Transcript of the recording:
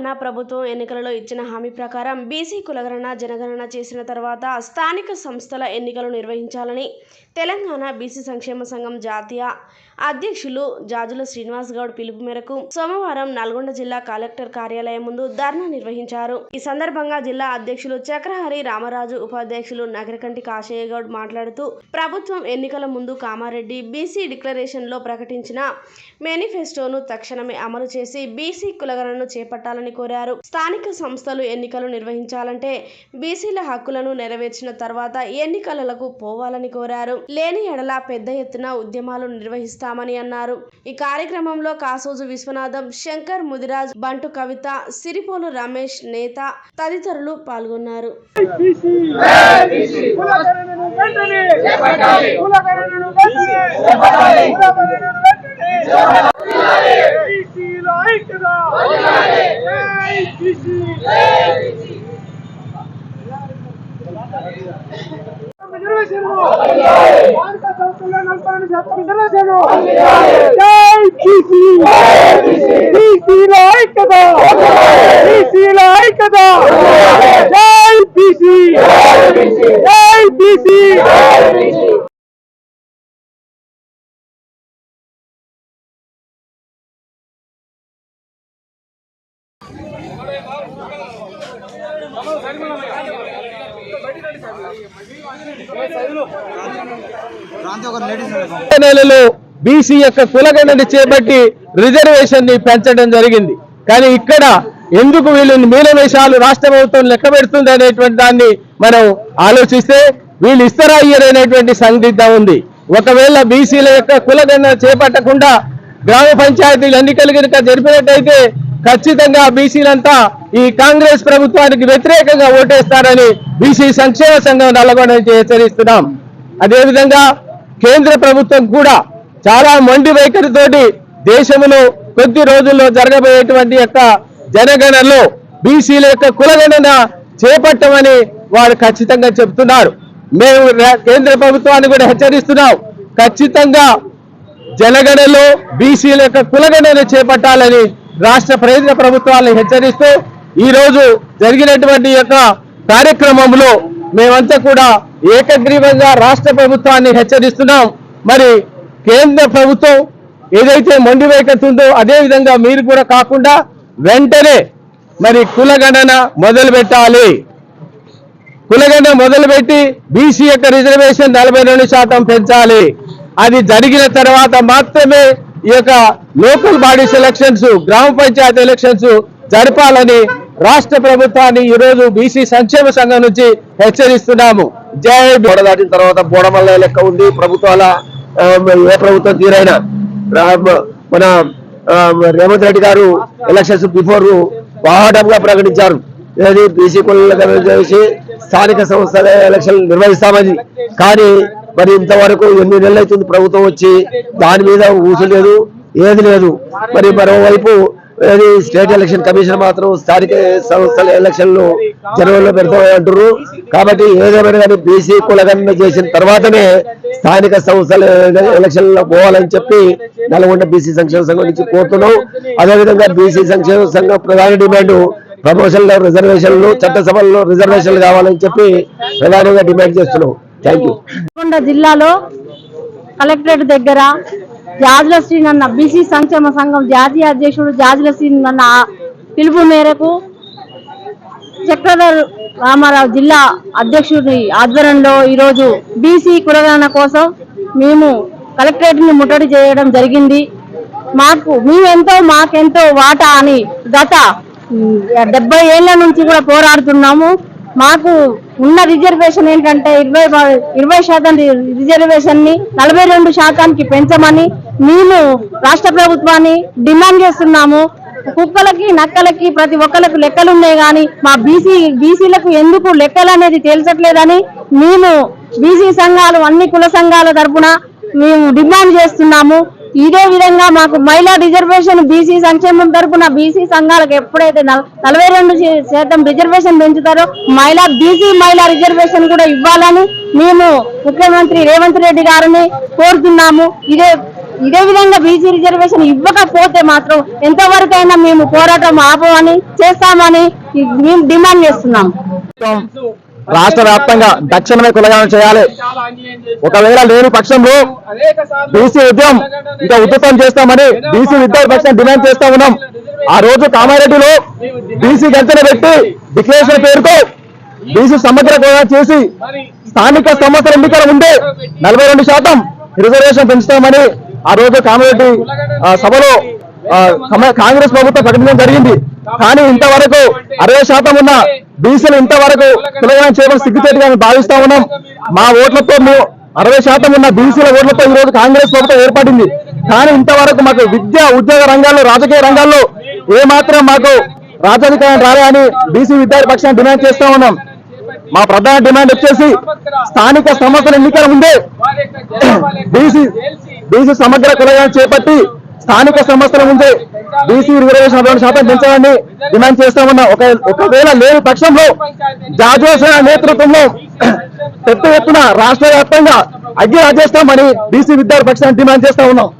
తెలంగాణ ప్రభుత్వం ఎన్నికలలో ఇచ్చిన హామీ ప్రకారం బీసీ కులగణన జనగణన చేసిన తర్వాత స్థానిక సంస్థల ఎన్నికలు నిర్వహించాలని తెలంగాణ బీసీ సంక్షేమ సంఘం జాతీయ అధ్యక్షులు జాజుల శ్రీనివాస్ గౌడ్ పిలుపు మేరకు సోమవారం నల్గొండ జిల్లా కలెక్టర్ కార్యాలయం ముందు ధర్నా నిర్వహించారు। ఈ సందర్భంగా జిల్లా అధ్యక్షులు చక్రహరి రామరాజు, ఉపాధ్యక్షులు నగరకంటి కాశయ్య గౌడ్ మాట్లాడుతూ ప్రభుత్వం ఎన్నికల ముందు కామారెడ్డి బీసీ డిక్లరేషన్ లో ప్రకటించిన మేనిఫెస్టోను తక్షణమే అమలు చేసి బీసీ కులగణనను చేపట్టాలని కోరారు। స్థానిక సంస్థలు ఎన్నికలు నిర్వహించాలంటే బీసీల హక్కులను నెరవేర్చిన తర్వాత ఎన్నికలకు పోవాలని కోరారు। లేని ఎడల పెద్ద ఎత్తున ఉద్యమాలు నిర్వహిస్తామని అన్నారు। ఈ కార్యక్రమంలో కాసోజు విశ్వనాథం, శంకర్, ముదిరాజ్, బంటు కవిత, సిరిపోలు రమేష్, నేత తదితరులు పాల్గొన్నారు। బీసీ యొక్క కులగణన చేపట్టి రిజర్వేషన్ ని పెంచడం జరిగింది। కానీ ఇక్కడ ఎందుకు వీళ్ళు మీనవేషాలు రాష్ట్ర ప్రభుత్వం లెక్క పెడుతుంది అనేటువంటి దాన్ని మనం ఆలోచిస్తే వీళ్ళు ఇస్తారా అయ్యారనేటువంటి సందిగ్ధం ఉంది। ఒకవేళ బీసీల యొక్క కులగణన చేపట్టకుండా గ్రామ పంచాయతీల ఎన్నికలు కనుక జరిపినట్టయితే ఖచ్చితంగా బీసీలంతా ఈ కాంగ్రెస్ ప్రభుత్వానికి వ్యతిరేకంగా ఓటేస్తారని బీసీ సంక్షేమ సంఘం నల్గొండ నుంచి హెచ్చరిస్తున్నాం। అదేవిధంగా కేంద్ర ప్రభుత్వం కూడా చాలా మొండి వైఖరితోటి దేశంలో కొద్ది రోజుల్లో జరగబోయేటువంటి యొక్క జనగణనలో బీసీల యొక్క కులగణన చేపట్టమని వారు ఖచ్చితంగా చెప్తున్నారు। మేము కేంద్ర ప్రభుత్వాన్ని కూడా హెచ్చరిస్తున్నాం, ఖచ్చితంగా జనగణనలో బీసీల యొక్క కులగణన చేపట్టాలని రాష్ట్ర కేంద్ర ప్రభుత్వాలను హెచ్చరిస్తూ ఈ రోజు జరిగినటువంటి యొక్క కార్యక్రమంలో మేమంతా కూడా ఏకగ్రీవంగా రాష్ట్ర ప్రభుత్వాన్ని హెచ్చరిస్తున్నాం। మరి కేంద్ర ప్రభుత్వం ఏదైతే మొండి వైఖరి ఉందో అదే విధంగా మీరు కూడా కాకుండా వెంటనే మరి కులగణన మొదలు పెట్టాలి। కులగణన మొదలుపెట్టి బీసీ యొక్క రిజర్వేషన్ 42% పెంచాలి। అది జరిగిన తర్వాత మాత్రమే ఈ యొక్క లోకల్ బాడీస్ ఎలక్షన్స్, గ్రామ పంచాయతీ ఎలక్షన్స్ జరపాలని రాష్ట్ర ప్రభుత్వాన్ని ఈ రోజు బీసీ సంక్షేమ సంఘం నుంచి హెచ్చరిస్తున్నాము। జై బోడ దాటిన తర్వాత బోడమల్ల లెక్క ఉంది ప్రభుత్వాల ఏ ప్రభుత్వం తీరైనా। మన రేవంత్ రెడ్డి గారు ఎలక్షన్స్ బిఫోర్ బాహటంగా ప్రకటించారు, ఏది బీసీ కులగణన చేసి స్థానిక సంస్థల ఎలక్షన్లు నిర్వహిస్తామని। కానీ మరి ఇంతవరకు ఎన్ని నెలలు అవుతుంది ప్రభుత్వం వచ్చి, దాని మీద ఊసు లేదు, ఏది లేదు। మరి మరోవైపు స్టేట్ ఎలక్షన్ కమిషన్ మాత్రం స్థానిక సంస్థల ఎలక్షన్లు జనవరిలో పెడతామంటారు। కాబట్టి ఏదేమైనా కానీ బీసీ కులగణన చేసిన తర్వాతనే స్థానిక సంస్థల ఎలక్షన్లో పోవాలని చెప్పి నల్గొండ బీసీ సంక్షేమ సంఘం నుంచి కోరుతున్నాం। అదేవిధంగా బీసీ సంక్షేమ సంఘం ప్రధాన డిమాండ్ ప్రమోషన్లో రిజర్వేషన్లు, చట్టసభల్లో రిజర్వేషన్లు కావాలని చెప్పి ప్రధానంగా డిమాండ్ చేస్తున్నాం। Thank you. నల్గొండ జిల్లాలో కలెక్టరేట్ దగ్గర జాజుల శ్రీనన్న బీసీ సంక్షేమ సంఘం జాతీయ అధ్యక్షుడు జాజుల శ్రీనన్న పిలుపు మేరకు చక్రధర్ రామారావు జిల్లా అధ్యక్షుడి ఆధ్వర్యంలో ఈరోజు బీసీ కులగణన కోసం మేము కలెక్టరేట్ ని ముట్టడి చేయడం జరిగింది। మాకెంతో వాటా అని గత 70 ఏళ్ల నుంచి కూడా పోరాడుతున్నాము। మాకు ఉన్న రిజర్వేషన్ ఏంటంటే 20% రిజర్వేషన్ ని 42% పెంచమని మేము రాష్ట్ర ప్రభుత్వాన్ని డిమాండ్ చేస్తున్నాము। కుక్కలకి నక్కలకి ప్రతి ఒక్కరికి లెక్కలు ఉన్నాయి కానీ మా బీసీలకు ఎందుకు లెక్కలు అనేది తేల్చట్లేదని మేము బీసీ సంఘాలు అన్ని కుల సంఘాల తరపున మేము డిమాండ్ చేస్తున్నాము। ఇదే విధంగా మాకు మహిళా రిజర్వేషన్ బీసీ సంక్షేమం తరపున బీసీ సంఘాలకు ఎప్పుడైతే 42% రిజర్వేషన్ పెంచుతారో బీసీ మహిళా రిజర్వేషన్ కూడా ఇవ్వాలని మేము ముఖ్యమంత్రి రేవంత్ రెడ్డి గారిని కోరుతున్నాము। ఇదే ఇదే విధంగా బీసీ రిజర్వేషన్ ఇవ్వకపోతే మాత్రం ఎంతవరకైనా మేము పోరాటం ఆపమని చేస్తామని మేము డిమాండ్ చేస్తున్నాం. రాష్ట్ర వ్యాప్తంగా తక్షణమే కులగణన చేయాలి. ఒకవేళ లేని పక్షంలో బీసీ ఉద్యమం ఇంకా ఉధృతం చేస్తామని బీసీ విద్యార్థి పక్షం డిమాండ్ చేస్తా ఉన్నాం. ఆ రోజు కామారెడ్డిలో బీసీ గంటను పెట్టి డిక్లరేషన్ పేరుతో బీసీ సమగ్ర కులగణన చేసి స్థానిక సంస్థల ఎన్నికలు ఉంటే 42% రిజర్వేషన్ పెంచుతామని ఆ రోజు కామారెడ్డి సభలో కాంగ్రెస్ ప్రభుత్వం ప్రకటించడం జరిగింది. కానీ ఇంతవరకు 60% ఉన్న బీసీలు ఇంతవరకు కులగణన చేయడం సిగ్గుచేటుగా భావిస్తా ఉన్నాం. మా ఓట్లతో 60% ఉన్న బీసీల ఓట్లతో ఈ రోజు కాంగ్రెస్ ప్రభుత్వం ఏర్పడింది. కానీ ఇంతవరకు మాకు విద్యా ఉద్యోగ రంగాల్లో రాజకీయ రంగాల్లో ఏమాత్రం మాకు రాజాధికారం రాలే బీసీ విద్యార్థి పక్షాన్ని డిమాండ్ చేస్తా ఉన్నాం. మా ప్రధాన డిమాండ్ వచ్చేసి స్థానిక సంస్థల ఎన్నికల ముందే బీసీ సమగ్ర కులగణన చేపట్టి స్థానిక సంస్థల ముందే బీసీ రిజర్వేషన్ 2% పెంచాలని డిమాండ్ చేస్తా ఉన్నా. ఒకవేళ లేని పక్షంలో జాజోసేన నేతృత్వంలో పెద్ద ఎత్తున రాష్ట్ర వ్యాప్తంగా అగ్గి రాజేస్తామని బీసీ విద్యార్థి పక్షాన్ని డిమాండ్ చేస్తా ఉన్నాం.